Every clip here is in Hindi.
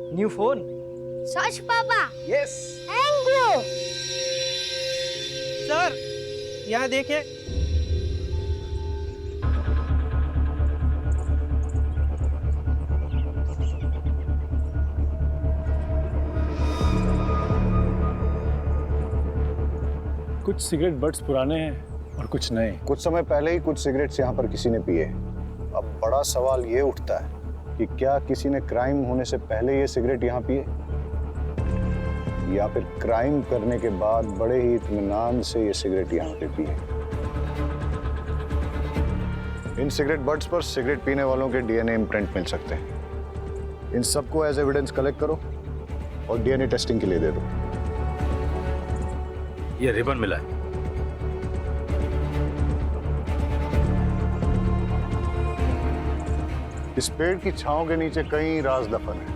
New phone. सच पापा? Yes thank you. सर, यहाँ देखिए। कुछ सिगरेट बट्स पुराने हैं और कुछ नए। कुछ समय पहले ही कुछ सिगरेट्स यहाँ पर किसी ने पिए। अब बड़ा सवाल ये उठता है कि क्या किसी ने क्राइम होने से पहले ये सिगरेट यहाँ पिए, या फिर क्राइम करने के बाद बड़े ही इत्मीनान से ये सिगरेट यहाँ पे पिए। इन सिगरेट बट्स पर सिगरेट पीने वालों के डीएनए इम्प्रिंट मिल सकते हैं। इन सबको एज एविडेंस कलेक्ट करो और डीएनए टेस्टिंग के लिए दे दो। ये रिबन मिला है। इस पेड़ की छांव के नीचे कई राज दफन है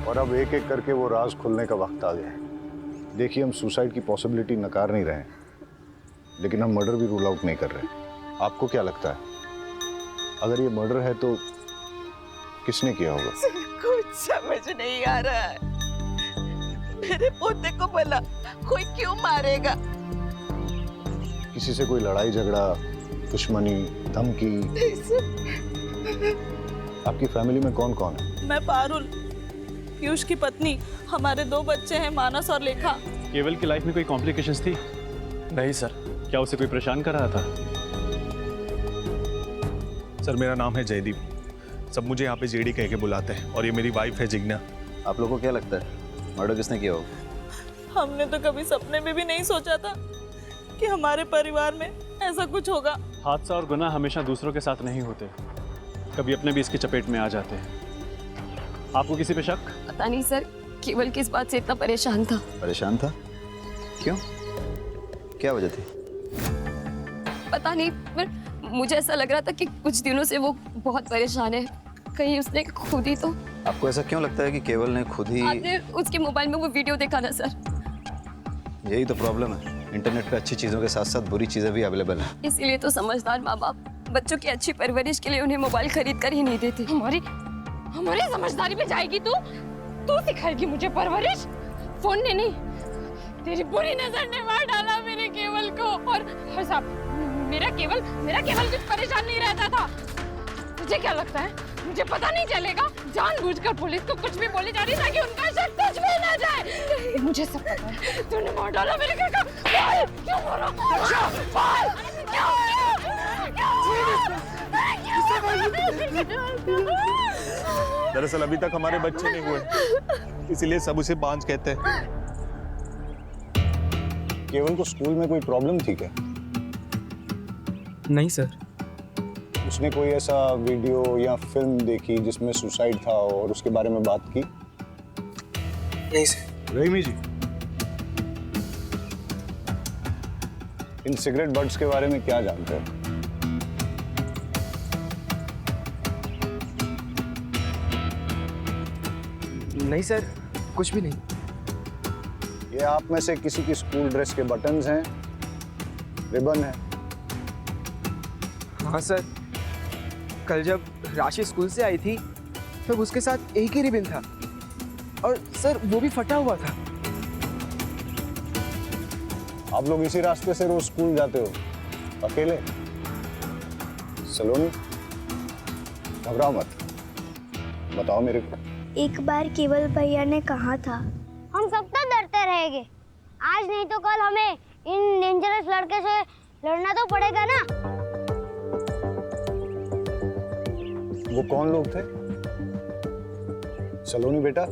और अब एक एक करके वो राज खुलने का वक्त आ गया है। देखिए, हम सुसाइड की पॉसिबिलिटी नकार नहीं रहे हैं, लेकिन हम मर्डर भी रूल आउट नहीं कर रहे। आपको क्या लगता है, अगर ये मर्डर है तो किसने किया होगा? कुछ समझ नहीं आ रहा है। मेरे पोते को भला कोई क्यों मारेगा? किसी से कोई लड़ाई झगड़ा, दुश्मनी, धमकी? आपकी फैमिली में कौन कौन है? मैं पारुल, पीयूष की पत्नी, हमारे 2 बच्चे हैं, मानस और लेखा। केवल की लाइफ में कोई कॉम्प्लिकेशंस थी? नहीं सर। क्या उसे कोई परेशान कर रहा था? सर, मेरा नाम है जयदीप। सब मुझे यहाँ पे जेडी कह के बुलाते हैं और ये मेरी वाइफ है जिग्ना। आप लोगों को क्या लगता है मर्डर किसने किया होगा? हमने तो कभी सपने में भी नहीं सोचा था कि हमारे परिवार में ऐसा कुछ होगा। हादसा और गुनाह हमेशा दूसरों के साथ नहीं होते, कभी अपने भी इसकी चपेट में आ जाते हैं। आपको किसी पे शक? पता नहीं सर, केवल किस बात से इतना परेशान था। परेशान था? क्यों? क्या वजह थी? पता नहीं, पर मुझे ऐसा लग रहा था कि कुछ दिनों से वो बहुत परेशान है। कहीं उसने खुद ही तो। आपको ऐसा क्यों लगता है कि केवल ने खुद ही? आपने उसके मोबाइल में वो वीडियो देखा ना सर? यही तो प्रॉब्लम है, इंटरनेट पे अच्छी चीजों के साथ साथ बुरी चीजें भी अवेलेबल हैं। इसीलिए तो समझदार माँ बाप बच्चों की अच्छी परवरिश के लिए उन्हें मोबाइल खरीद कर ही नहीं देते। हमारी समझदारी में जाएगी तू सिखाएगी मुझे परवरिश? फोन ने नहीं, तेरी बुरी नजर ने मार डाला मेरे केवल को। और साहब, मेरा केवल कुछ परेशान नहीं रहता था। तुझे क्या लगता है मुझे पता नहीं चलेगा? जानबूझकर पुलिस को कुछ भी बोली जा रही ताकि उनका शक तुझ पे ना जाए। मुझे सब पता है, तूने मार डाला मेरे घर का। क्यों बोलो? दरअसल अभी तक हमारे बच्चे नहीं हुए, इसीलिए सब उसे बांझ कहते हैं। केवल को स्कूल में कोई प्रॉब्लम थी क्या? नहीं सर। उसने कोई ऐसा वीडियो या फिल्म देखी जिसमें सुसाइड था और उसके बारे में बात की? नहीं सर। रहीमी जी, इन सिगरेट बट्स के बारे में क्या जानते हैं? नहीं सर, कुछ भी नहीं। ये आप में से किसी की स्कूल ड्रेस के बटन्स हैं, रिबन है? हाँ सर, कल जब राशि स्कूल से आई थी तब उसके साथ एक ही रिबन था और सर वो भी फटा हुआ था। आप लोग इसी रास्ते से रोज स्कूल जाते हो अकेले? सलोनी, घबराओ मत, बताओ मेरे को। एक बार केवल भैया ने कहा था, हम सब तो डरते रहेंगे, आज नहीं तो कल हमें इन डेंजरस लड़के से लड़ना तो पड़ेगा ना। वो कौन लोग थे? सलोनी बेटा,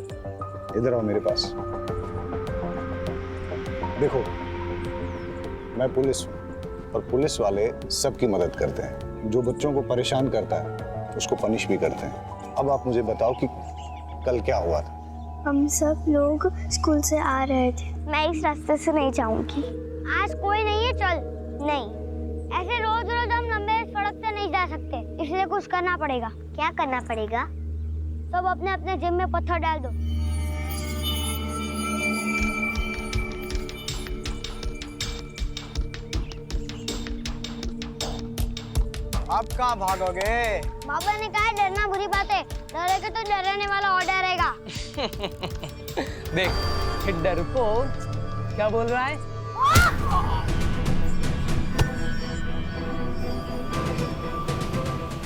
इधर आओ मेरे पास। देखो, मैं पुलिस हूँ और पुलिस वाले सबकी मदद करते हैं। जो बच्चों को परेशान करता है उसको पनिश भी करते हैं। अब आप मुझे बताओ कि कल क्या हुआ था? हम सब लोग स्कूल से आ रहे थे। मैं इस रास्ते से नहीं जाऊंगी। आज कोई नहीं है, चल। नहीं, ऐसे रोज रोज हम लंबे सड़क से नहीं जा सकते, इसलिए कुछ करना पड़ेगा। क्या करना पड़ेगा? सब अपने अपने जेब में पत्थर डाल दो। आप कहाँ भागोगे? बाबा ने कहा डरना बुरी बात है, डरेगा तो डराने वाला और डरेगा। देख ये डरपोक क्या बोल रहा है।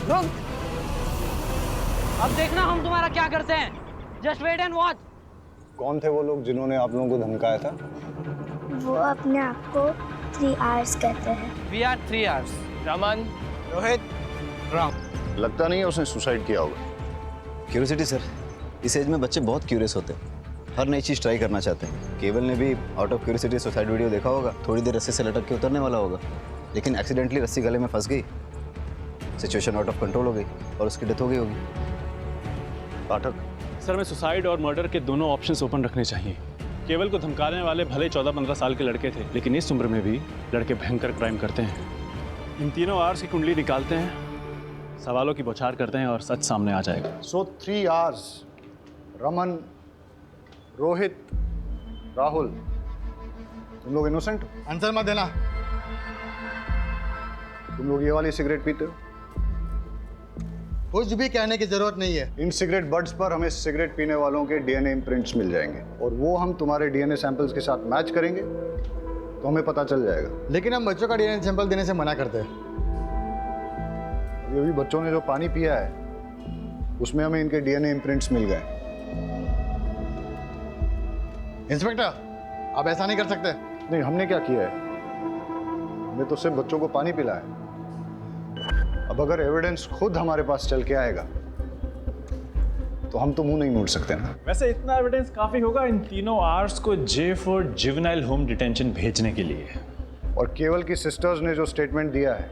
रुक, अब देखना हम तुम्हारा क्या करते हैं। Just wait and watch. कौन थे वो लोग जिन्होंने आप लोगों को धमकाया था? वो अपने आप को 3 आवर्स कहते हैं। We are 3 hours. Raman, Rohit, Ram. लगता नहीं है उसने सुसाइड किया होगा। क्यूरियोसिटी सर, इस एज में बच्चे बहुत क्यूरियस होते हैं, हर नई चीज़ ट्राई करना चाहते हैं। केवल ने भी out of curiosity suicide video देखा होगा, थोड़ी देर रस्सी से लटक के उतरने वाला होगा, लेकिन एक्सीडेंटली रस्सी गले में फंस गई, सिचुएशन आउट ऑफ कंट्रोल हो गई और उसकी डेथ हो गई होगी। पाठक सर, मैं सुसाइड और मर्डर के दोनों ऑप्शंस ओपन रखने चाहिए। केवल को धमकाने वाले भले 14-15 साल के लड़के थे, लेकिन इस उम्र में भी लड़के भयंकर क्राइम करते हैं। इन तीनों आवर्स की कुंडली निकालते हैं, सवालों की बौछार करते हैं और सच सामने आ जाएगा। सो 3 आवर्स, रमन, रोहित, राहुल, तुम लोग इनोसेंट हो? आंसर मत देना। तुम लोग ये वाली सिगरेट पीते हो? कुछ भी कहने की जरूरत नहीं है। इन सिगरेट बड्स पर हमें सिगरेट पीने वालों के डीएनए इम्प्रिंट्स मिल जाएंगे और वो हम तुम्हारे डीएनए सैंपल्स के साथ मैच करेंगे तो हमें पता चल जाएगा। लेकिन हम बच्चों का डीएनए सैंपल देने से मना करते हैं। अभी बच्चों ने जो पानी पिया है उसमें हमें इनके डीएनए इम्प्रिंट्स मिल गए। इंस्पेक्टर, आप ऐसा नहीं कर सकते। नहीं, हमने क्या किया है, हमने तो सिर्फ बच्चों को पानी पिलाया। अब अगर एविडेंस खुद हमारे पास चल के आएगा तो हम तो मुंह नहीं मोड़ सकते ना। वैसे इतना एविडेंस काफी होगा इन तीनों आवर्स को J for juvenile home detention भेजने के लिए। और केवल की सिस्टर्स ने जो स्टेटमेंट दिया है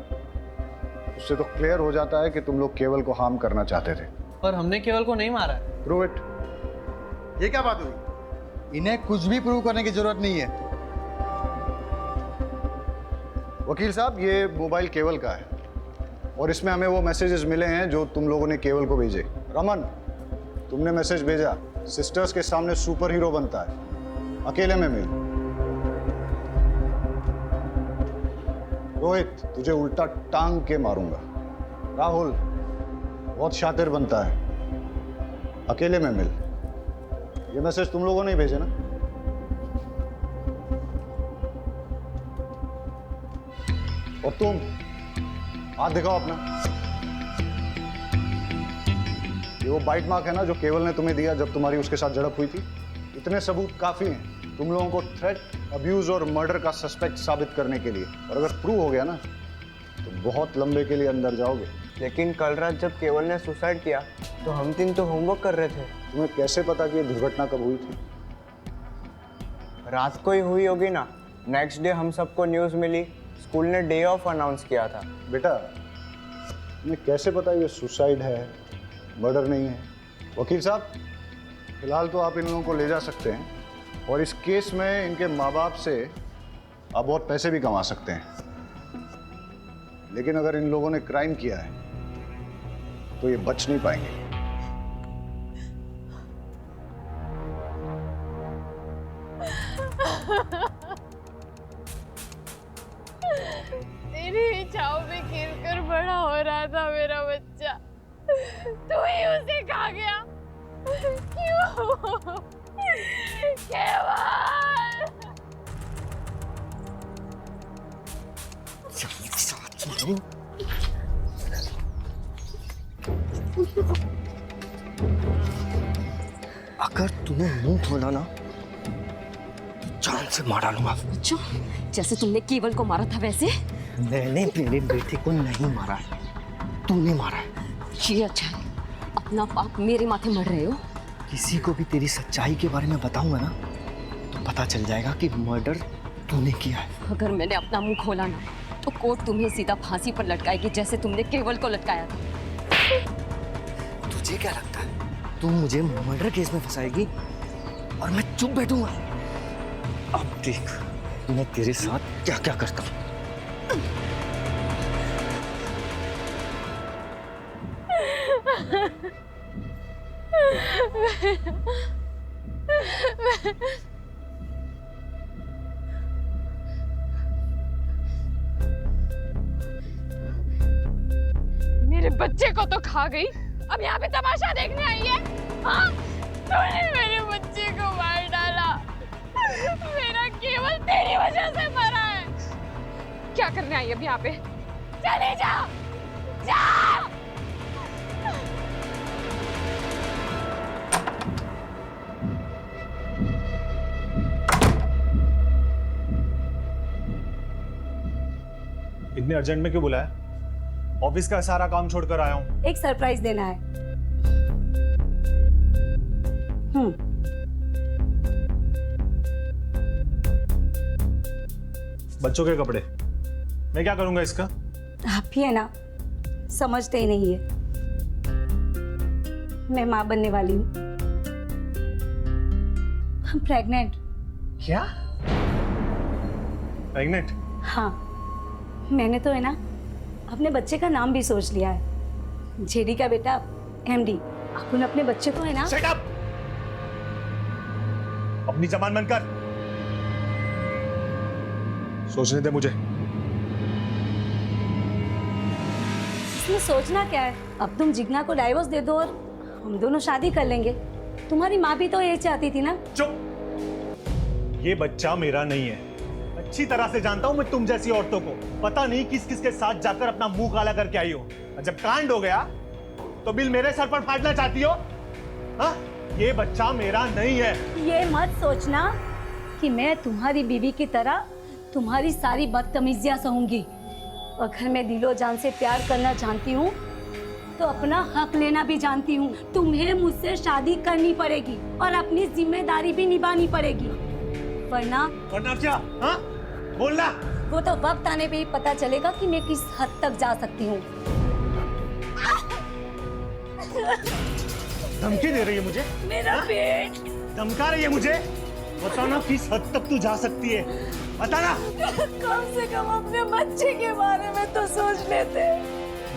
उससे तो क्लियर हो जाता है कि तुम लोग केवल को हार्म करना चाहते थे। पर हमने केवल को नहीं मारा है। Prove it. ये क्या बात हुई? इन्हें कुछ भी प्रूव करने की जरूरत नहीं है। वकील साहब, ये मोबाइल केवल का है और इसमें हमें वो मैसेजेस मिले हैं जो तुम लोगों ने केवल को भेजे। रमन, तुमने मैसेज भेजा, सिस्टर्स के सामने सुपर हीरो बनता है, अकेले में मिल। रोहित, तुझे उल्टा टांग के मारूंगा। राहुल, बहुत शातिर बनता है, अकेले में मिल। ये मैसेज तुम लोगों ने ही भेजे ना? और तुम हाथ दिखाओ अपना। ये वो बाइट मार्क है ना जो केवल ने तुम्हें दिया जब तुम्हारी उसके साथ झड़प हुई थी। इतने सबूत काफी हैं तुम लोगों को थ्रेट, अब्यूज और मर्डर का सस्पेक्ट साबित करने के लिए। और अगर प्रूव हो गया ना तो बहुत लंबे के लिए अंदर जाओगे। लेकिन कल रात जब केवल ने सुसाइड किया तो हम 3 तो होमवर्क कर रहे थे। तुम्हें कैसे पता कि ये दुर्घटना कब हुई थी? रात को ही हुई होगी ना। नेक्स्ट डे हम सबको न्यूज़ मिली, स्कूल ने डे ऑफ अनाउंस किया था। बेटा, तुम्हें कैसे पता ये सुसाइड है, मर्डर नहीं है? वकील साहब, फिलहाल तो आप इन लोगों को ले जा सकते हैं और इस केस में इनके माँ बाप से आप बहुत पैसे भी कमा सकते हैं। लेकिन अगर इन लोगों ने क्राइम किया है तो ये बच नहीं पाएंगे। तेरी इच्छाओं में गिरकर बड़ा हो रहा था मेरा बच्चा, तू ही उसे खा गया। क्यों? केवल अगर तूने मुंह खोला ना तो जान से मार डालूंगा। अच्छा, जैसे तुमने केवल को मारा था वैसे? मैंने मेरी बेटी को नहीं मारा है, तूने मारा है। ये अच्छा है, अपना पाप मेरे माथे मर रहे हो। किसी को भी तेरी सच्चाई के बारे में बताऊंगा ना तो पता चल जाएगा कि मर्डर तूने किया है। अगर मैंने अपना मुंह खोला ना तो कोर्ट तुम्हें सीधा फांसी पर लटकाएगी, जैसे तुमने केवल को लटकाया था। तुझे क्या लगता है तू मुझे मर्डर केस में फंसाएगी और मैं चुप बैठूंगा? अब देख मैं तेरे साथ क्या क्या करता हूँ। मेरे बच्चे को तो खा गई, अब यहाँ पे तमाशा देखने आई है। हाँ, तूने मेरे क्या करने आई अब यहाँ पे? चले जाओ, जाओ। इतने अर्जेंट में क्यों बुलाया? ऑफिस का सारा काम छोड़कर आया हूँ। एक सरप्राइज देना है। बच्चों के कपड़े मैं क्या करूंगा इसका? आप ही है ना, समझते ही नहीं है। मैं माँ बनने वाली हूँ। प्रेग्नेंट। क्या? प्रेग्नेंट? हाँ, मैंने तो है ना अपने बच्चे का नाम भी सोच लिया है। जेडी का बेटा एमडी। अपन अपने बच्चे को है ना। Shut up! अपनी जबान बंद कर। सोचने दे मुझे। इसमें सोचना क्या है? अब तुम जिग्ना को डाइवोर्स दे दो और हम दोनों शादी कर लेंगे। तुम्हारी माँ भी तो ये चाहती थी ना। चुप! ये बच्चा मेरा नहीं है। अच्छी तरह से जानता हूं मैं तुम जैसी औरतों को। पता नहीं किस किस के साथ जाकर अपना मुंह काला करके आई हो। और जब कांड हो गया तो बिल मेरे सर पर फाड़ना चाहती हो? हाँ? ये बच्चा मेरा नहीं है। ये मत सोचना कि मैं तुम्हारी बीवी की तरह तुम्हारी सारी बदतमीजियां सहूंगी। अगर मैं दिलो जान से प्यार करना जानती हूँ तो अपना हक लेना भी जानती हूँ। तुम्हें मुझसे शादी करनी पड़ेगी और अपनी जिम्मेदारी भी निभानी पड़ेगी, वरना क्या? हाँ? बोलना। वो तो वक्त आने पे ही पता चलेगा कि मैं किस हद तक जा सकती हूँ। धमकी दे रही है मुझे? मेरा पेट। धमका रही है मुझे? बताओ ना किस हद तक तू जा सकती है? बताना। कम से कम अपने बच्चे के बारे में तो सोच लेते।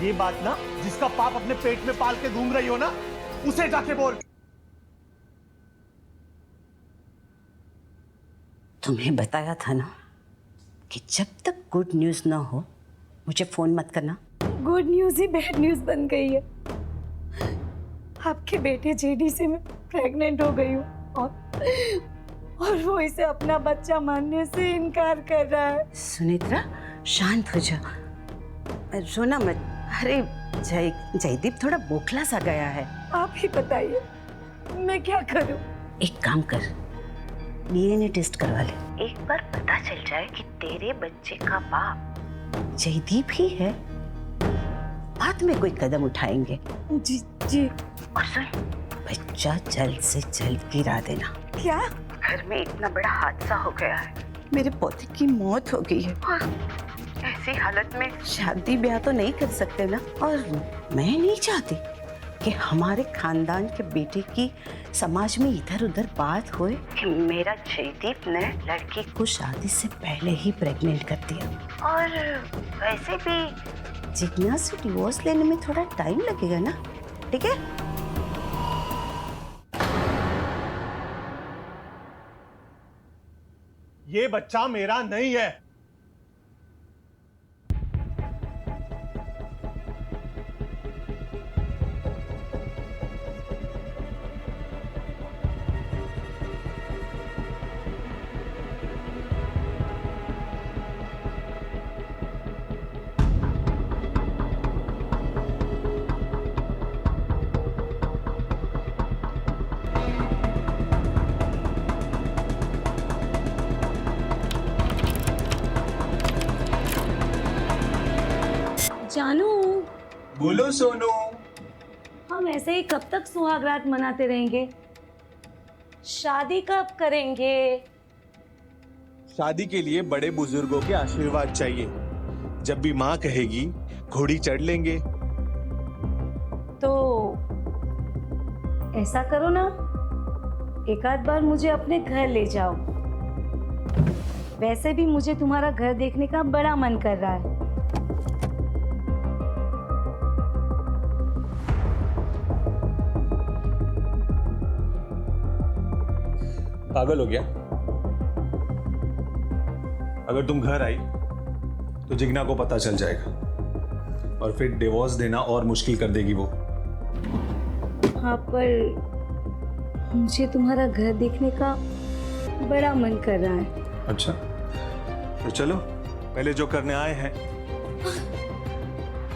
ये बात ना जिसका पाप अपने पेट में पाल के घूम रही हो ना, उसे जाके बोल। तुम्हें बताया था ना कि जब तक गुड न्यूज़ ना हो मुझे फोन मत करना। गुड न्यूज़ ही बैड न्यूज़ बन गई है। आपके बेटे जेडी से मैं प्रेग्नेंट हो गई हूँ और वो इसे अपना बच्चा मानने से इनकार कर रहा है। सुनेत्रा, शांत हो जा, रोना मत। अरे जयदीप थोड़ा बोखला सा गया है। आप ही बताइए मैं क्या करूँ? एक काम कर, डीएनए टेस्ट करवा ले। एक बार पता चल जाए कि तेरे बच्चे का बाप जयदीप ही है, बाद में कोई कदम उठाएंगे। जी जी। और सुन, बच्चा जल्द से जल्द गिरा देना। क्या? घर में इतना बड़ा हादसा हो गया है, मेरे पोते की मौत हो गई है और ऐसी हालत में शादी ब्याह तो नहीं कर सकते ना। और मैं नहीं चाहती कि हमारे खानदान के बेटे की समाज में इधर उधर बात होए कि मेरा जयदीप ने लड़की को शादी से पहले ही प्रेग्नेंट कर दिया। और वैसे भी जिग्ना से डिवोर्स लेने में थोड़ा टाइम लगेगा ना, ठीक है? ये बच्चा मेरा नहीं है। जानू। बोलो सोनू। हम ऐसे ही कब तक सुहागरात मनाते रहेंगे? शादी कब करेंगे? शादी के लिए बड़े बुजुर्गों के आशीर्वाद चाहिए। जब भी माँ कहेगी घोड़ी चढ़ लेंगे। तो ऐसा करो ना, एक आध बार मुझे अपने घर ले जाओ। वैसे भी मुझे तुम्हारा घर देखने का बड़ा मन कर रहा है। पागल हो गया? अगर तुम घर आई तो जिग्ना को पता चल जाएगा और फिर डिवोर्स देना और मुश्किल कर देगी वो। हाँ, पर मुझे तुम्हारा घर देखने का बड़ा मन कर रहा है। अच्छा, तो चलो पहले जो करने आए हैं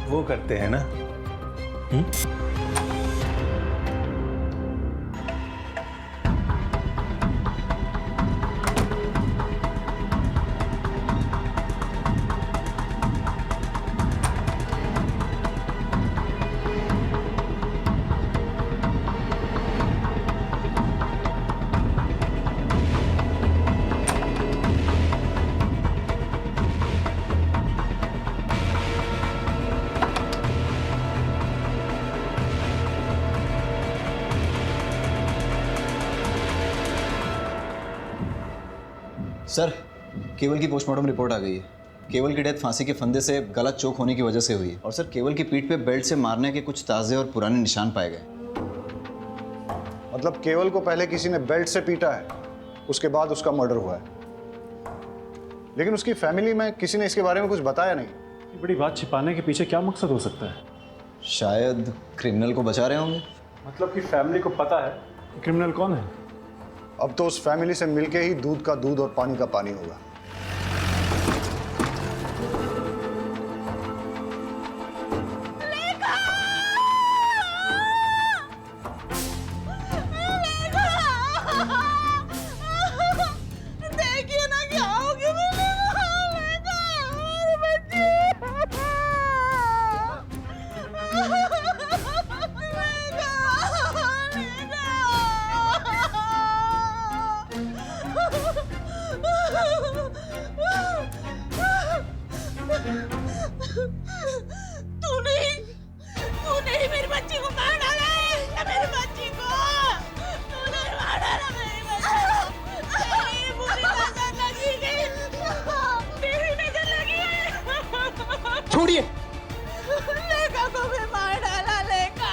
वो करते हैं ना। सर, केवल की पोस्टमार्टम रिपोर्ट आ गई है। केवल की डेथ फांसी के फंदे से गला चोक होने की वजह से हुई है। और सर, केवल की पीठ पे बेल्ट से मारने के कुछ ताज़े और पुराने निशान पाए गए। मतलब केवल को पहले किसी ने बेल्ट से पीटा है, उसके बाद उसका मर्डर हुआ है, लेकिन उसकी फैमिली में किसी ने इसके बारे में कुछ बताया नहीं। ये बड़ी बात छिपाने के पीछे क्या मकसद हो सकता है? शायद क्रिमिनल को बचा रहे होंगे। मतलब कि फैमिली को पता है कि क्रिमिनल कौन है? अब तो उस फैमिली से मिलके ही दूध का दूध और पानी का पानी होगा। देखिए ना क्या हो गया मेरे तूने ही मेरी बच्ची को मार डाला है। मेरी बच्ची को तूने मार डाला। मेरी बच्ची तेरी बुरी नजर लगी गई। तेरी नजर लगी है। छोड़िए। लेखा को भी मार डाला। लेखा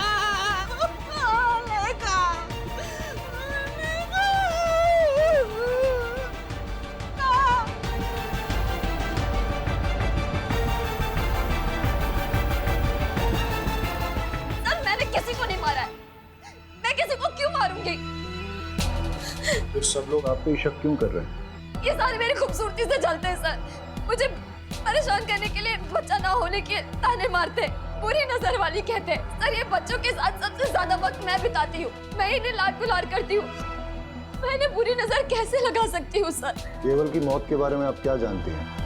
किसी को नहीं मारा है। मैं किसी को क्यों मारूंगी? फिर सब लोग आप पे शक क्यों कर रहे हैं? ये सारे मेरी खूबसूरती से जलते हैं सर। मुझे परेशान करने के लिए बच्चा ना होने के ताने मारते, बुरी नजर वाली कहते हैं। सर, ये बच्चों के साथ सबसे ज्यादा वक्त मैं बिताती हूँ। मैं इन्हें लाड गुलार करती हूँ। मैं इन्हें बुरी नजर कैसे लगा सकती हूँ सर? केवल की मौत के बारे में आप क्या जानती हैं?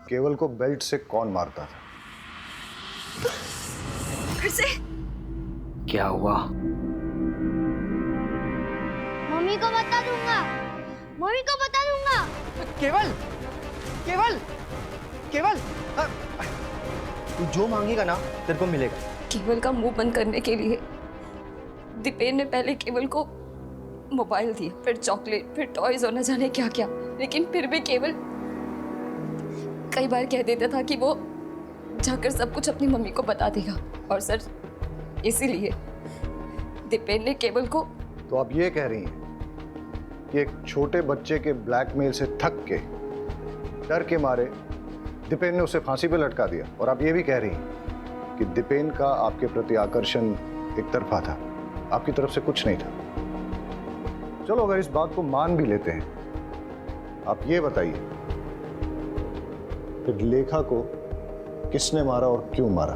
केवल को बेल्ट से कौन मारता था? फिर से क्या हुआ? मम्मी को बता दूंगा। मम्मी को बता दूंगा। केवल, केवल, केवल, तू जो मांगेगा ना तेरे को मिलेगा। केवल का मुंह बंद करने के लिए दीपेन ने पहले केवल को मोबाइल दिया, फिर चॉकलेट, फिर टॉयज और न जाने क्या क्या। लेकिन फिर भी केवल कई बार कह देता था कि वो जाकर सब कुछ अपनी मम्मी को बता देगा। और सर, इसीलिए दीपेन ने केवल को। तो आप ये कह रही हैं कि एक छोटे बच्चे के ब्लैकमेल से थक के, डर के मारे दीपेन ने उसे फांसी पे लटका दिया। और आप ये भी कह रही हैं कि दीपेन का आपके प्रति आकर्षण एक तरफा था, आपकी तरफ से कुछ नहीं था। चलो, अगर इस बात को मान भी लेते हैं, आप ये बताइए फिर लेखा को किसने मारा और क्यों मारा?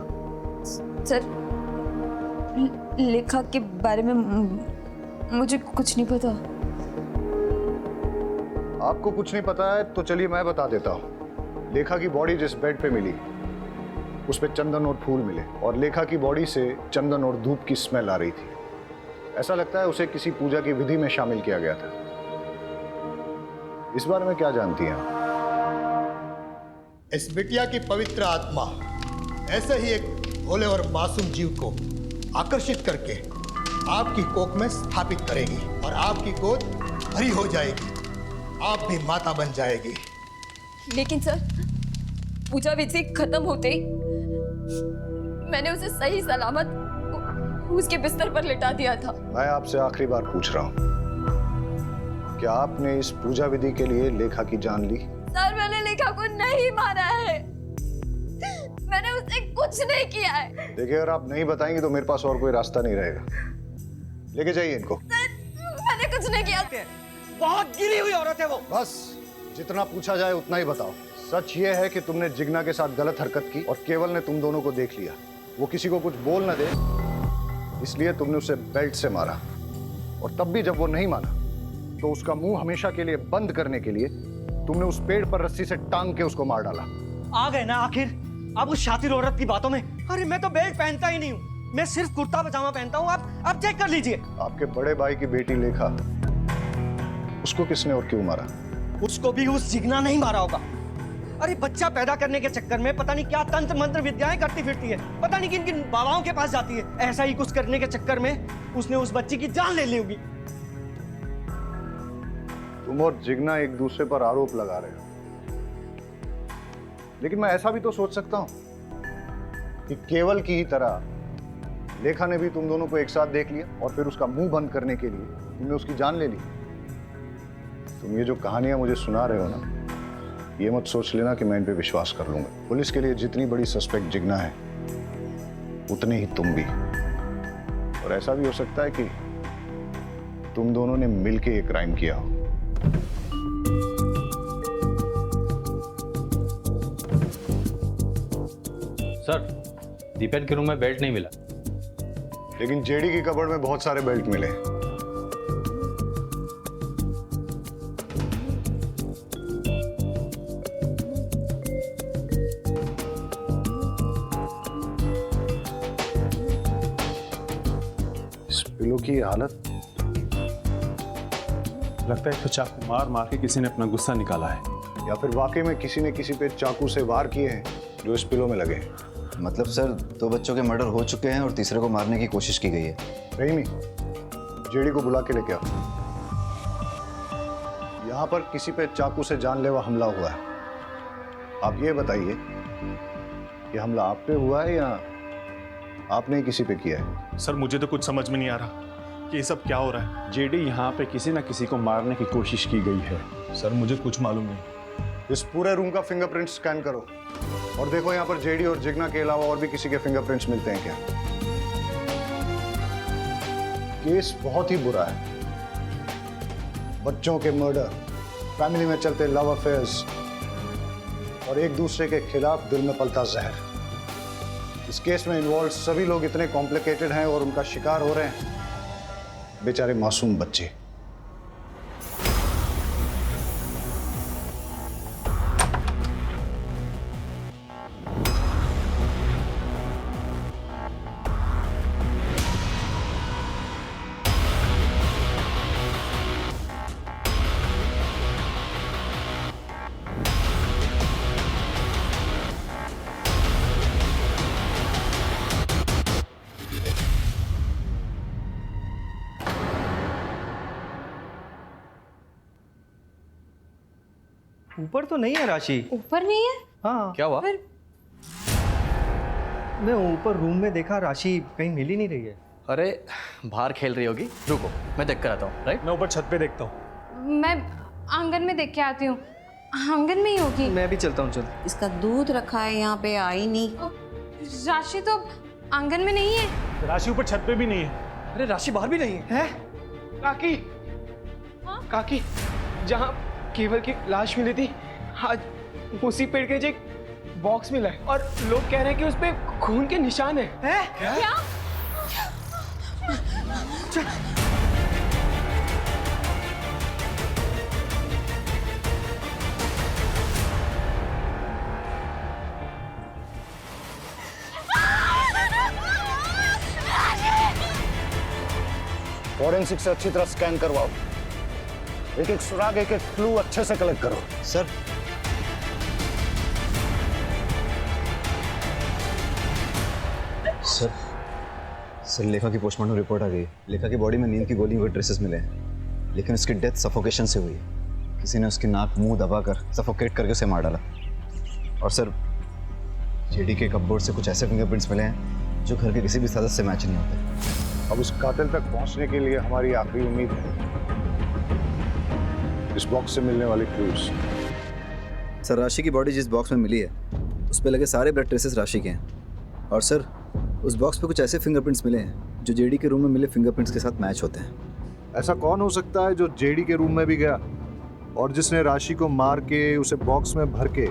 सर, लेखा के बारे में मुझे कुछ नहीं पता। आपको कुछ नहीं पता है तो चलिए मैं बता देता हूँ। लेखा की बॉडी जिस बेड पे मिली उस पे चंदन और फूल मिले, और लेखा की बॉडी से चंदन और धूप की स्मेल आ रही थी। ऐसा लगता है उसे किसी पूजा की विधि में शामिल किया गया था। इस बारे में क्या जानती हैं आप? इस बिटिया की पवित्र आत्मा ऐसे ही एक भोले और मासूम जीव को आकर्षित करके आपकी कोख में स्थापित करेगी और आपकी गोद भरी हो जाएगी। आप भी माता बन जाएगी। लेकिन सर, पूजा विधि खत्म होते ही मैंने उसे सही सलामत उसके बिस्तर पर लिटा दिया था। मैं आपसे आखिरी बार पूछ रहा हूँ, क्या आपने इस पूजा विधि के लिए लेखा की जान ली? सर, मैंने लेखा को नहीं मारा है। मैंने उससे कुछ नहीं किया है। देखिए, अगर आप नहीं बताएंगे तो मेरे पास और कोई रास्ता नहीं रहेगा। लेके जाइए इनको। सर, किसने किया? बहुत गिरी हुई औरत है वो। बस जितना पूछा जाए उतना ही बताओ। सच ये है कि तुमने जिग्ना के साथ गलत हरकत की और केवल ने तुम दोनों को देख लिया। वो किसी को कुछ बोल न दे इसलिए तुमने उसे बेल्ट से मारा, और तब भी जब वो नहीं माना तो उसका मुंह हमेशा के लिए बंद करने के लिए तुमने उस पेड़ पर रस्सी से टांग के उसको मार डाला। आ गए ना आखिर आप उस शातिर औरत की बातों में। अरे मैं तो बेल्ट पहनता ही नहीं हूँ, मैं सिर्फ कुर्ता पजामा पहनता हूँ। आप चेक कर लीजिए। आपके बड़े भाई की बेटी लेखा, उसको किसने और क्यों मारा? उसको भी उस जिग्ना नहीं मारा होगा। अरे बच्चा पैदा करने के चक्कर में पता नहीं क्या तंत्र मंत्र विद्याएं करती फिरती है, पता नहीं किन किन बाबाओं के पास जाती है। ऐसा ही कुछ करने के चक्कर में उसने उस बच्ची की जान ले ली होगी। तुम और जिग्ना एक दूसरे पर आरोप लगा रहे हो, लेकिन मैं ऐसा भी तो सोच सकता हूं कि केवल की ही तरह लेखा ने भी तुम दोनों को एक साथ देख लिया और फिर उसका मुंह बंद करने के लिए तुमने उसकी जान ले ली। तुम ये जो कहानियां मुझे सुना रहे हो ना, ये मत सोच लेना कि मैं इन पे विश्वास कर लूंगा। पुलिस के लिए जितनी बड़ी सस्पेक्ट जिग्ना है उतने ही तुम भी। और ऐसा भी हो सकता है कि तुम दोनों ने मिलके ये क्राइम किया हो। सर, दीपेन के रूम में बेल्ट नहीं मिला, लेकिन जेडी की कबर्ड में बहुत सारे बेल्ट मिले। इस पिलो की हालत, लगता है तो चाकू मार मार के किसी ने अपना गुस्सा निकाला है, या फिर वाकई में किसी ने किसी पे चाकू से वार किए हैं जो इस पिलो में लगे। मतलब सर 2 बच्चों के मर्डर हो चुके हैं और तीसरे को मारने की कोशिश की गई है। रहीमी, जेडी को बुला के लेके आओ। यहाँ पर किसी पे चाकू से जानलेवा हमला हुआ है। आप ये बताइए, ये हमला आप पे हुआ है या आपने ही किसी पे किया है? सर मुझे तो कुछ समझ में नहीं आ रहा कि ये सब क्या हो रहा है। जेडी यहाँ पे किसी ना किसी को मारने की कोशिश की गई है। सर मुझे कुछ मालूम नहीं। इस पूरे रूम का फिंगरप्रिंट स्कैन करो और देखो यहाँ पर जेडी और जिग्ना के अलावा और भी किसी के फिंगरप्रिंट्स मिलते हैं क्या। केस बहुत ही बुरा है। बच्चों के मर्डर, फैमिली में चलते लव अफेयर्स और एक दूसरे के खिलाफ दिल में पलता जहर। इस केस में इन्वॉल्व सभी लोग इतने कॉम्प्लिकेटेड हैं और उनका शिकार हो रहे हैं बेचारे मासूम बच्चे। ऊपर तो नहीं है राशि। ऊपर नहीं है? हाँ। क्या हुआ? मैं ऊपर रूम में देखा, राशि कहीं मिल ही नहीं रही है। अरे बाहर खेल रही होगी, रुको मैं देख कर आता हूँ। राइट, मैं ऊपर छत पे देखता हूँ। मैं आंगन में देख के आती हूँ, आंगन में ही होगी। मैं भी चलता हूँ। चल। इसका दूध रखा है यहाँ पे, आई नहीं। राशि तो आंगन में नहीं है। राशि ऊपर छत पे भी नहीं है। अरे राशि बाहर भी नहीं है। काकी, काकी, जहाँ केवल की लाश मिली थी आज उसी पेड़ के नीचे एक बॉक्स मिला है और लोग कह रहे हैं कि उस पे खून के निशान है। क्या? फॉरेंसिक से अच्छी तरह स्कैन करवाओ, एक एक सुराग, एक एक क्लू अच्छे से कलेक्ट करो। सर सर लेखा की पोस्टमार्टम रिपोर्ट आ गई। लेखा की बॉडी में नींद की गोलियों के ट्रेसेस मिले हैं, लेकिन उसकी डेथ सफोकेशन से हुई है। किसी ने उसकी नाक मुंह दबाकर सफोकेट करके उसे मार डाला। और सर जेडी के कपबोर्ड से कुछ ऐसे फिंगरप्रिंट्स मिले हैं जो घर के किसी भी सदस्य से मैच नहीं होते। अब उस कातिल तक पहुंचने के लिए हमारी आखिरी उम्मीद है इस बॉक्स से मिलने वाले क्लूज। सर राशि की बॉडी जिस बॉक्स में मिली है उस पर लगे सारे ब्लड ट्रेसेस राशि के हैं। और सर उस बॉक्स पे कुछ ऐसे फिंगरप्रिंट्स मिले हैं जो जेडी के रूम में मिले फिंगरप्रिंट्स के साथ मैच होते हैं। ऐसा कौन हो सकता है जो जेडी के रूम में भी गया और जिसने राशि को मार के उसे बॉक्स में भर के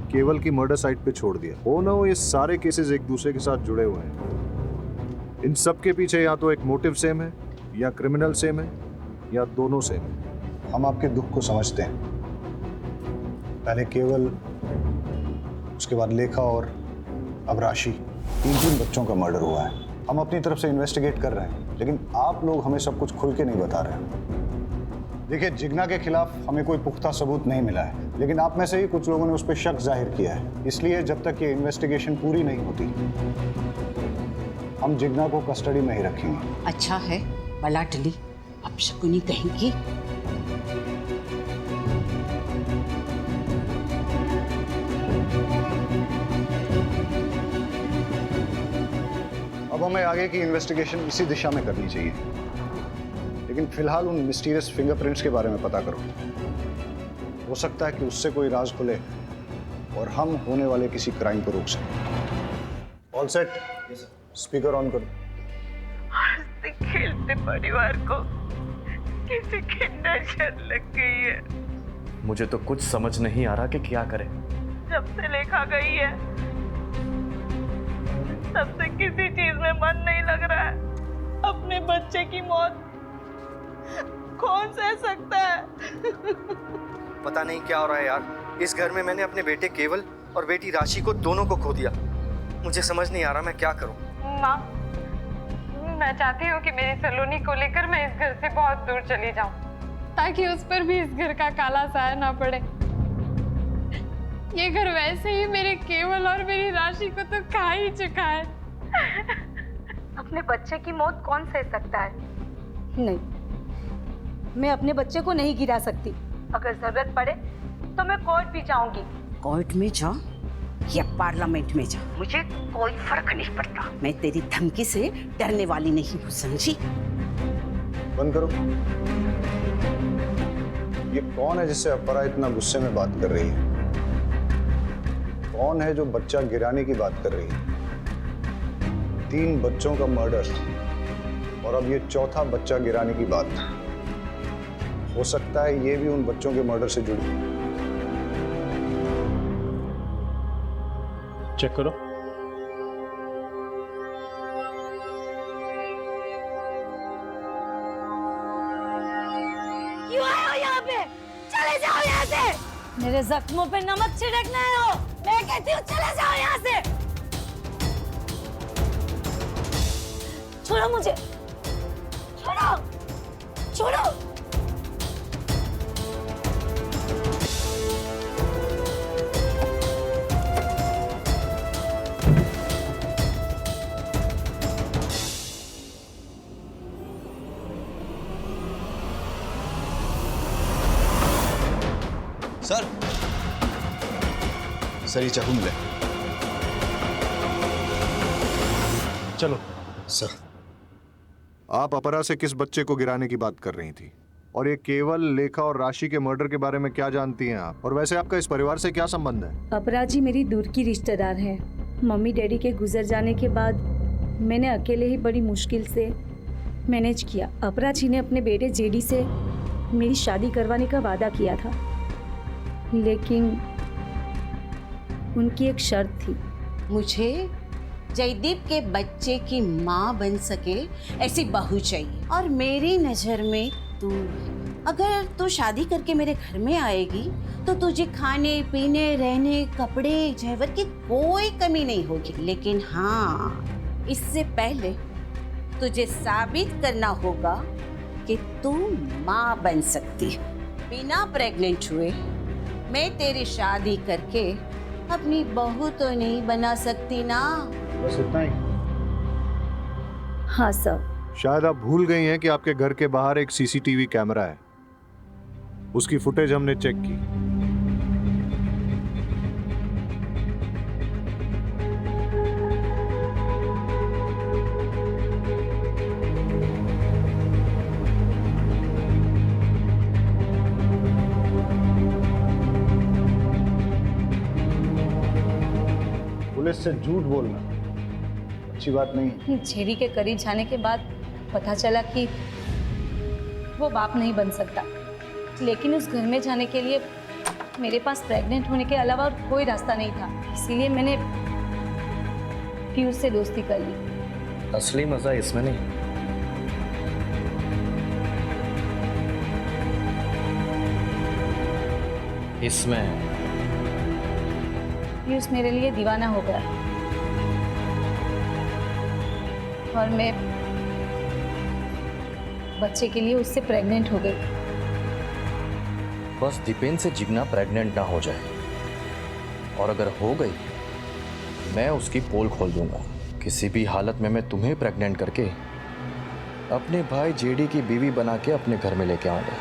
केवल की मर्डर साइट पे छोड़ दिया? हो ना हो ये सारे केसेस एक दूसरे के साथ जुड़े हुए हैं। इन सब के पीछे या तो एक मोटिव सेम है, या क्रिमिनल सेम है, या दोनों सेम है। हम आपके दुख को समझते हैं। पहले केवल, उसके बाद लेखा और अब राशि, 3 बच्चों का मर्डर हुआ है। हम अपनी तरफ से इन्वेस्टिगेट कर रहे हैं, लेकिन आप लोग हमें सब कुछ खुल के नहीं बता रहे हैं। देखिए, जिग्ना के खिलाफ हमें कोई पुख्ता सबूत नहीं मिला है, लेकिन आप में से ही कुछ लोगों ने उस पर शक जाहिर किया है। इसलिए जब तक ये इन्वेस्टिगेशन पूरी नहीं होती, हम जिग्ना को कस्टडी में ही रखेंगे। अच्छा है, बला टली, अब शकुनी कहेंगी। अब हमें आगे की इन्वेस्टिगेशन इसी दिशा में करनी चाहिए, लेकिन फिलहाल उन मिस्टीरियस फिंगरप्रिंट्स के बारे में पता करो। हो सकता है कि उससे कोई राज खुले और हम होने वाले किसी क्राइम को रोक सकें। All set? स्पीकर ऑन करो। हंसते खेलते परिवार को किसी की नजर लग गई है। मुझे तो कुछ समझ नहीं आ रहा कि क्या करें। जब से लेखा गई है, तब से किसी चीज में मन नहीं लग रहा है। अपने बच्चे की मौत कौन सह सकता है? पता नहीं क्या हो रहा है यार। इस घर में मैंने अपने बेटे केवल और बेटी राशि को दोनों को खो दिया। मुझे समझ नहीं आ रहा मैं क्या करूं। माँ, मैं चाहती हूँ कि मेरी सलोनी को लेकर मैं इस घर से बहुत दूर चली जाऊँ, ताकि उस पर भी इस घर का काला साया ना पड़े। ये घर वैसे ही मेरे केवल और मेरी राशि को तो खा ही चुका है। अपने बच्चे की मौत कौन सह सकता है? नहीं, मैं अपने बच्चे को नहीं गिरा सकती। अगर जरूरत पड़े तो मैं कोर्ट भी जाऊंगी। कोर्ट में जा या पार्लियामेंट में जा, मुझे कोई फर्क नहीं पड़ता। मैं तेरी धमकी से डरने वाली नहीं हूँ, समझी? बंद करो। ये कौन है जिससे अपरा इतना गुस्से में बात कर रही है? कौन है जो बच्चा गिराने की बात कर रही है? 3 बच्चों का मर्डर और अब ये चौथा बच्चा गिराने की बात। हो सकता है ये भी उन बच्चों के मर्डर से जुड़ी। चेक करो। क्यों आए हो यहाँ पे? चले जाओ यहाँ से। मेरे जख्मों पे नमक छिड़कना है हो। मैं कहती हूँ चले जाओ यहाँ से। छोड़ो मुझे, छोड़ो, छोड़ो। सर ये चाकू मिला। चलो। सर, आप अपरा से किस बच्चे को गिराने की बात कर रही थी? और ये केवल, लेखा और राशि के मर्डर के बारे में क्या जानती हैं आप? और वैसे आपका इस परिवार से क्या संबंध है? अपरा जी मेरी दूर की रिश्तेदार हैं। मम्मी डैडी के गुजर जाने के बाद मैंने अकेले ही बड़ी मुश्किल से मैनेज किया। अपरा जी ने अपने बेटे जेडी से मेरी शादी करवाने का वादा किया था, लेकिन उनकी एक शर्त थी। मुझे जयदीप के बच्चे की माँ बन सके ऐसी बहू चाहिए। और मेरी नजर में तू, अगर तू शादी करके मेरे घर में आएगी तो तुझे खाने पीने, रहने, कपड़े, जेवर की कोई कमी नहीं होगी। लेकिन हाँ, इससे पहले तुझे साबित करना होगा कि तू माँ बन सकती है। बिना प्रेग्नेंट हुए मैं तेरी शादी करके अपनी बहू तो नहीं बना सकती ना। बस इतना ही? हाँ सर। शायद आप भूल गई हैं कि आपके घर के बाहर एक सीसीटीवी कैमरा है। उसकी फुटेज हमने चेक की। पुलिस से झूठ बोलना अच्छी बात नहीं। जेडी के करीब जाने के बाद पता चला कि वो बाप नहीं बन सकता, लेकिन उस घर में जाने के लिए मेरे पास प्रेग्नेंट होने के अलावा और कोई रास्ता नहीं था। इसीलिए मैंने पीयूष से दोस्ती कर ली। असली मजा इसमें नहीं, इसमें। पीयूष मेरे लिए दीवाना हो गया और मैं बच्चे के लिए उससे प्रेग्नेंट हो गई। बस दीपेन से जिग्ना प्रेग्नेंट ना हो जाए, और अगर हो गई मैं उसकी पोल खोल दूंगा। किसी भी हालत में मैं तुम्हें प्रेग्नेंट करके अपने भाई जेडी की बीवी बना के अपने घर में लेके आऊंगा,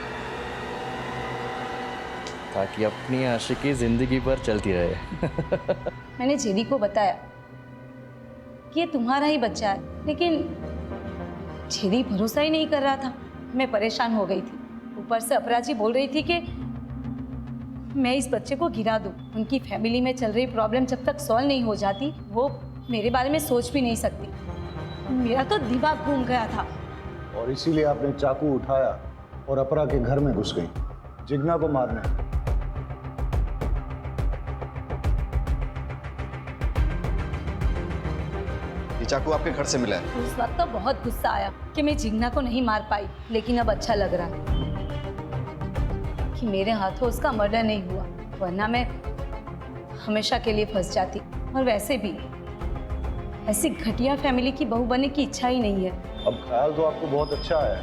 ताकि अपनी आशिकी जिंदगी भर चलती रहे। मैंने जेडी को बताया कि ये तुम्हारा ही बच्चा है, लेकिन जेडी भरोसा ही नहीं कर रहा था। मैं परेशान हो गई थी। ऊपर से अपराजी बोल रही थी कि मैं इस बच्चे को गिरा दूं। उनकी फैमिली में चल रही प्रॉब्लम जब तक सॉल्व नहीं हो जाती, वो मेरे बारे में सोच भी नहीं सकती। मेरा तो दिमाग घूम गया था। और इसीलिए आपने चाकू उठाया और अपरा के घर में घुस गई जिग्ना को मारने। ये चाकू आपके घर से मिला है? उस वक्त तो बहुत गुस्सा आया कि मैं जिग्ना को नहीं मार पाई, लेकिन अब अच्छा लग रहा है कि मेरे हाथों उसका मर्डर नहीं हुआ, वरना मैं हमेशा के लिए फंस जाती। और वैसे भी ऐसी घटिया फैमिली की बहू बनने की इच्छा ही नहीं है। अब ख्याल तो आपको बहुत अच्छा आया,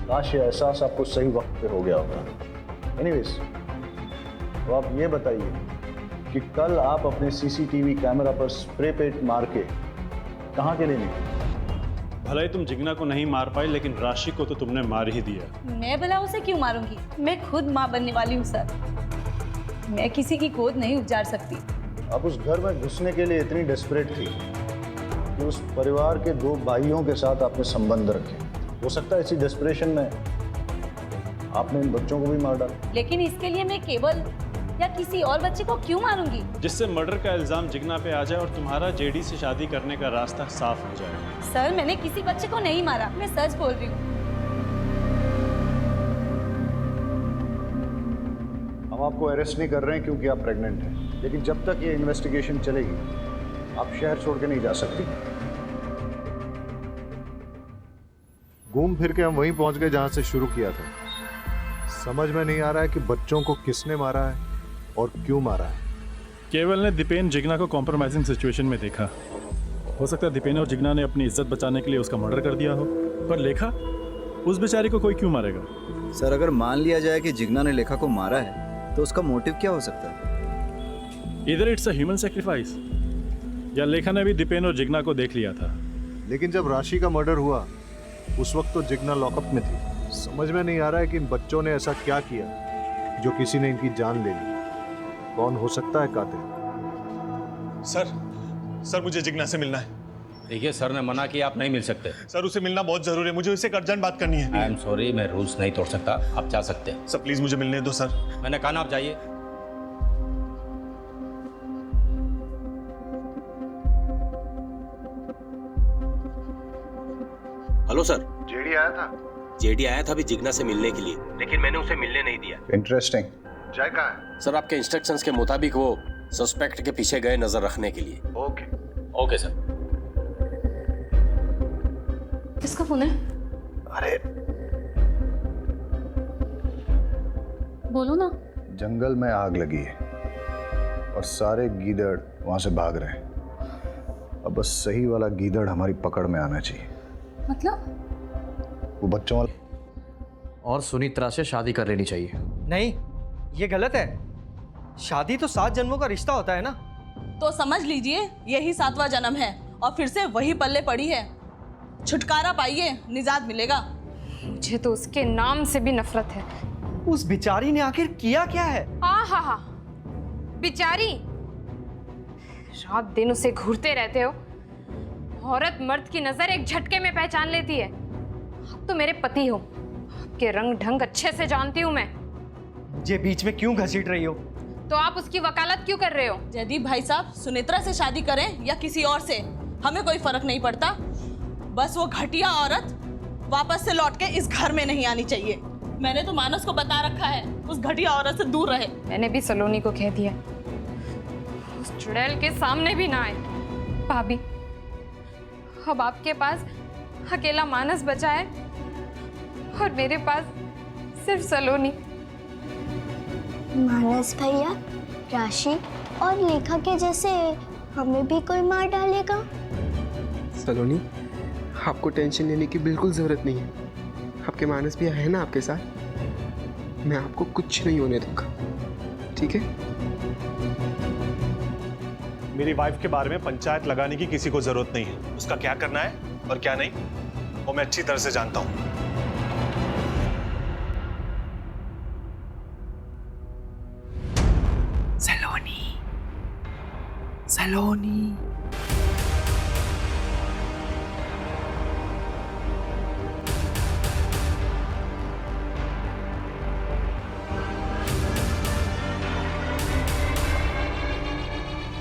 काश ये एहसास आपको सही वक्त पे हो गया होता। एनीवेज, तो आप ये बताइए कि कल आप अपने सीसीटीवी कैमरा पर स्प्रे पेंट मार के कहाँ के लिए निकले? भले ही तुम जिग्ना को नहीं मार पाई, लेकिन राशि को तो तुमने मार ही दिया। मैं भला उसे क्यों मारूंगी? मैं खुद माँ बनने वाली हूँ सर। मैं किसी की गोद नहीं उजाड़ सकती। आप उस घर में घुसने के लिए इतनी डेस्परेट थी कि उस परिवार के 2 भाइयों के साथ आपने संबंध रखे। हो सकता है इसी डेस्परेशन में आपने इन बच्चों को भी मार डाला। लेकिन इसके लिए मैं केवल या किसी और बच्चे को क्यों मारूंगी? जिससे मर्डर का इल्जाम जिग्ना पे आ जाए और तुम्हारा जेडी से शादी करने का रास्ता साफ हो जाए। सर, मैंने किसी बच्चे को नहीं मारा, मैं सच बोल रही हूँ। हम आपको अरेस्ट नहीं कर रहे हैं क्योंकि आप प्रेग्नेंट हैं, लेकिन जब तक ये इन्वेस्टिगेशन चलेगी आप शहर छोड़ के नहीं जा सकती। घूम फिर के हम वहीं पहुंच गए जहां से शुरू किया था। समझ में नहीं आ रहा है कि बच्चों को किसने मारा है और क्यों मारा है। केवल ने दीपेन जिग्ना को कॉम्प्रोमाइजिंग सिचुएशन में देखा। हो सकता है दीपेन और जिग्ना ने अपनी इज्जत बचाने के लिए उसका मर्डर कर दिया हो, पर लेखा, उस बेचारी को कोई क्यों मारेगा? सर, अगर मान लिया जाए कि जिग्ना ने लेखा को मारा है, तो उसका मोटिव क्या हो सकता है? इधर इट्स अ ह्यूमन सैक्रिफाइस, या लेखा ने भी दीपेन और जिग्ना को देख लिया था। लेकिन जब राशि का मर्डर हुआ उस वक्त तो जिग्ना लॉकअप में थी। समझ में नहीं आ रहा है कि इन बच्चों ने ऐसा क्या किया जो किसी ने इनकी जान ले ली। कौन हो सकता है कातिल? सर मुझे जिग्ना से मिलना है। देखिए, सर ने मना किया, आप नहीं मिल सकते। सर, उसे मिलना बहुत जरूरी है, मुझे उससे अर्जेंट बात करनी है। आई एम सॉरी, मैं रूल्स नहीं तोड़ सकता, आप जा सकते हैं। सर प्लीज मुझे मिलने दो सर। मैंने कहा ना, आप जाइए। Hello sir. जेडी आया था? जेडी आया था अभी जिग्ना से मिलने के लिए, लेकिन मैंने उसे मिलने नहीं दिया। इंटरेस्टिंग। जय कहाँ है? सर, आपके इंस्ट्रक्शंस के मुताबिक वो सस्पेक्ट के पीछे गए नजर रखने के लिए। Okay okay sir. किसका फोन है? अरे बोलो ना। जंगल में आग लगी है और सारे गीदड़ वहां से भाग रहे हैं। अब बस सही वाला गीदड़ हमारी पकड़ में आना चाहिए। मतलब? वो बच्चों वाला। और सुनीत्रा से शादी कर लेनी चाहिए। नहीं, ये गलत है। शादी तो 7 जन्मों का रिश्ता होता है ना। तो समझ लीजिए यही 7वां जन्म है और फिर से वही पल्ले पड़ी है। छुटकारा पाइए, निजात मिलेगा। मुझे तो उसके नाम से भी नफरत है। उस बिचारी ने आखिर किया क्या है? हा, बिचारी, रात दिन उसे घूरते रहते हो। औरत मर्द की नजर एक झटके में पहचान लेती है। आप तो मेरे पति हो, आपके रंग ढंग अच्छे से जानती हूँ मैं। ये बीच में क्यों घसीट रही हो? तो आप उसकी वकालत क्यों कर रहे हो? जयदीप भाई साहब, सुनेत्रा से शादी करें या किसी और से, हमें कोई फर्क नहीं पड़ता। बस वो घटिया औरत वापस से लौट के इस घर में नहीं आनी चाहिए। मैंने तो मानस को बता रखा है उस घटिया औरत से दूर रहे। मैंने भी सलोनी को कह दिया उस चुड़ैल के सामने भी ना आए। भाभी, अब आपके पास अकेला मानस बचा है और मेरे पास सिर्फ सलोनी। मानस भैया, राशि और लेखा के जैसे हमें भी कोई मार डालेगा? सलोनी, आपको टेंशन लेने की बिल्कुल जरूरत नहीं है। आपके मानस भैया है ना आपके साथ। मैं आपको कुछ नहीं होने दूंगा, ठीक है? मेरी वाइफ के बारे में पंचायत लगाने की किसी को जरूरत नहीं है। उसका क्या करना है और क्या नहीं वो मैं अच्छी तरह से जानता हूं। सलोनी, सलोनी।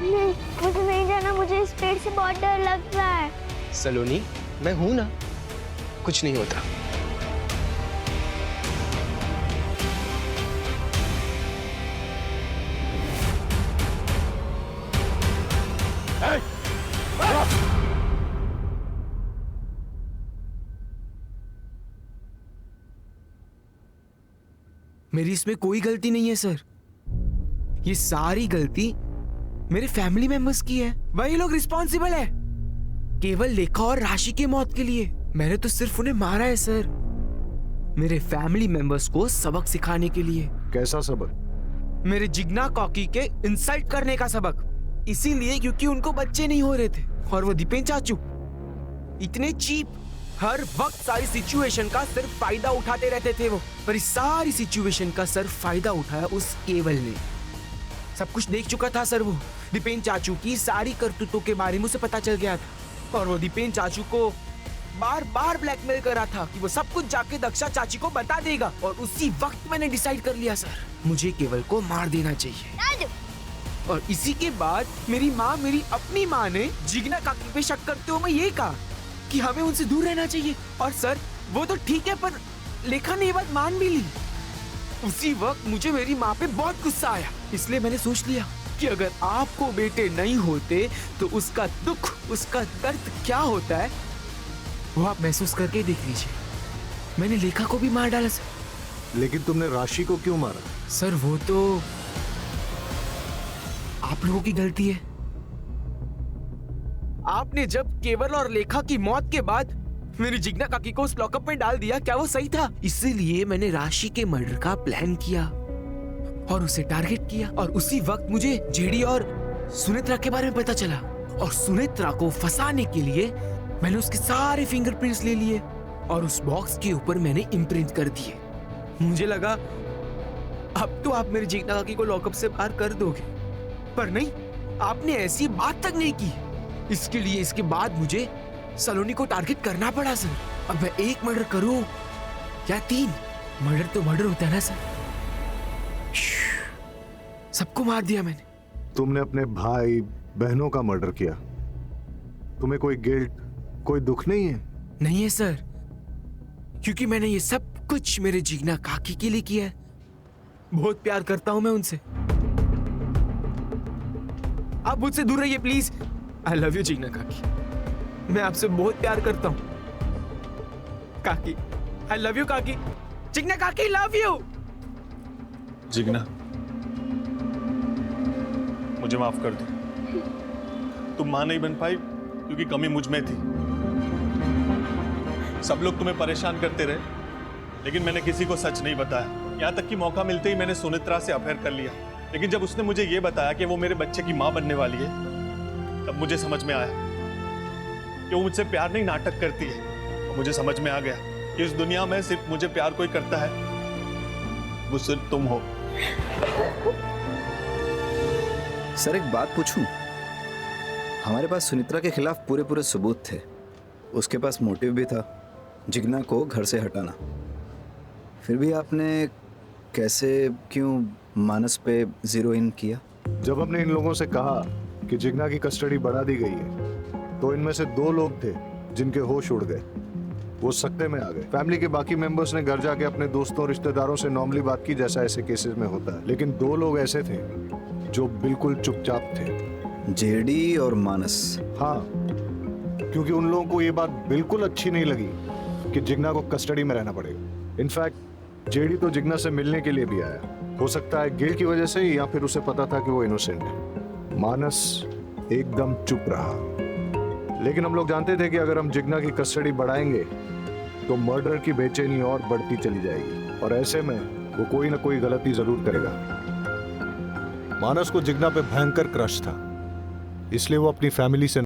नहीं, मुझे नहीं जाना। मुझे इस पेड़ से बहुत डर लग रहा है। सलोनी, मैं हूं ना, कुछ नहीं होता। मेरी इसमें कोई गलती नहीं है सर। ये सारी गलती मेरे फैमिली मेंबर्स की है। वही लोग रिस्पॉन्सिबल है केवल लेखा और राशि की मौत के लिए। मैंने तो सिर्फ उन्हें मारा है सर, मेरे फैमिली मेंबर्स को सबक सिखाने के लिए। कैसा सबक? मेरे जिग्ना कॉकी के इंसल्ट करने का सबक। इसीलिए क्योंकि उनको बच्चे नहीं हो रहे थे। और वो दीपेन चाचू इतने चीप, हर वक्त सारी सिचुएशन का सिर्फ फायदा उठाते रहते थे वो। पर इस सारी सिचुएशन का सिर्फ फायदा उठाया उस केवल ने। सब कुछ देख चुका था सर वो। दीपेन चाचू की सारी करतूतों के बारे में उसे पता चल गया था और वो दीपेन चाचू को बार बार ब्लैकमेल कर रहा था कि वो सब कुछ जाके दक्षा चाची को बता देगा। और उसी वक्त मैंने डिसाइड कर लिया सर, मुझे केवल को मार देना चाहिए। और इसी के बाद मेरी माँ, मेरी अपनी माँ ने जिग्ना काकी पे शक करते हुए ये कहा कि हमें उनसे दूर रहना चाहिए। और सर वो तो ठीक है, पर लेखा ने ये बात मान भी ली। उसी वक्त मुझे मेरी माँ पे बहुत गुस्सा आया। इसलिए मैंने सोच लिया कि अगर आपको बेटे नहीं होते तो उसका दुख, उसका दर्द क्या होता है वो आप महसूस करके देख लीजिए। मैंने लेखा को भी मार डाला सर। लेकिन तुमने राशि को क्यों मारा? सर वो तो आप लोगों की गलती है। आपने जब केवल और लेखा की मौत के बाद मेरी जिग्ना काकी को उस लॉकअप में डाल दिया, क्या वो सही था? इसीलिए मैंने राशि के मर्डर का प्लान किया और उसे टारगेट किया। और उसी वक्त मुझे जेडी और सुनेत्रा के बारे में पता चला और सुनेत्रा को फंसाने के लिए मैंने उसके सारे फिंगरप्रिंट्स ले लिए और उस बॉक्स के ऊपर मैंने इम्प्रिंट कर दिए। मुझे लगा अब तो आप मेरी जिग्ना काकी को लॉकअप से बाहर कर दोगे, पर नहीं, आपने ऐसी बात तक नहीं की। इसके लिए इसके बाद मुझे सलोनी को टारगेट करना पड़ा सर। अब मैं एक मर्डर करूं या 3, मर्डर तो मर्डर होता है ना सर। सबको मार दिया मैंने। तुमने अपने भाई बहनों का मर्डर किया, तुम्हें कोई गिल्ट, कोई दुख नहीं है? नहीं है सर, क्योंकि मैंने ये सब कुछ मेरे जिग्ना काकी के लिए किया है। बहुत प्यार करता हूं मैं उनसे। आप मुझसे दूर रहिए please. I love you Jigna काकी, मैं आपसे बहुत प्यार करता हूं काकी। आई लव यू काकी। जिग्ना काकी लव यू। जिग्ना, मुझे माफ कर दो। तुम मां नहीं बन पाई क्योंकि कमी मुझ में थी। सब लोग तुम्हें परेशान करते रहे, लेकिन मैंने किसी को सच नहीं बताया। यहाँ तक कि मौका मिलते ही मैंने सुनेत्रा से अफेयर कर लिया। लेकिन जब उसने मुझे ये बताया कि वो मेरे बच्चे की मां बनने वाली है, तब मुझे समझ में आया कि वो मुझसे प्यार नहीं, नाटक करती है। और मुझे समझ में आ गया कि इस दुनिया में सिर्फ मुझे प्यार कोई करता है, वो सिर्फ तुम हो। सर एक बात पूछूं? हमारे पास सुनेत्रा के खिलाफ पूरे पूरे सबूत थे। उसके पास मोटिव भी था, जिग्ना को घर से हटाना। फिर भी आपने कैसे, क्यों मानस पे जीरो इन किया? जब हमने इन लोगों से कहा कि जिग्ना की कस्टडी बढ़ा दी गई है, तो इनमें से 2 लोग थे जिनके होश उड़ गए। वो सकते में आ गए। फैमिली के बाकी मेंबर्स ने घर जाके अपने दोस्तों रिश्तेदारों से नॉर्मली बात की, जैसा ऐसे केसेस में होता है। लेकिन 2 लोग ऐसे थे जो बिल्कुल चुपचाप थे, जेडी और मानस। हाँ, क्योंकि उन लोगों को ये बात बिल्कुल अच्छी नहीं लगी कि जिग्ना को कस्टडी में रहना पड़ेगा। इनफैक्ट जेडी तो जिग्ना से मिलने के लिए भी आया, हो सकता है गिल्ट की वजह से या फिर उसे पता था कि वो इनोसेंट है। मानस एकदम चुप रहा, लेकिन हम लोग जानते थे कि अगर हम जिग्ना की कस्टडी बढ़ाएंगे तो मर्डर की बेचैनी और बढ़ती चली जाएगी, और ऐसे में वो कोई ना कोई गलती जरूर करेगा। मानस को जिग्ना पे भयंकर क्रश था, इसलिए वो अपनी फैमिली से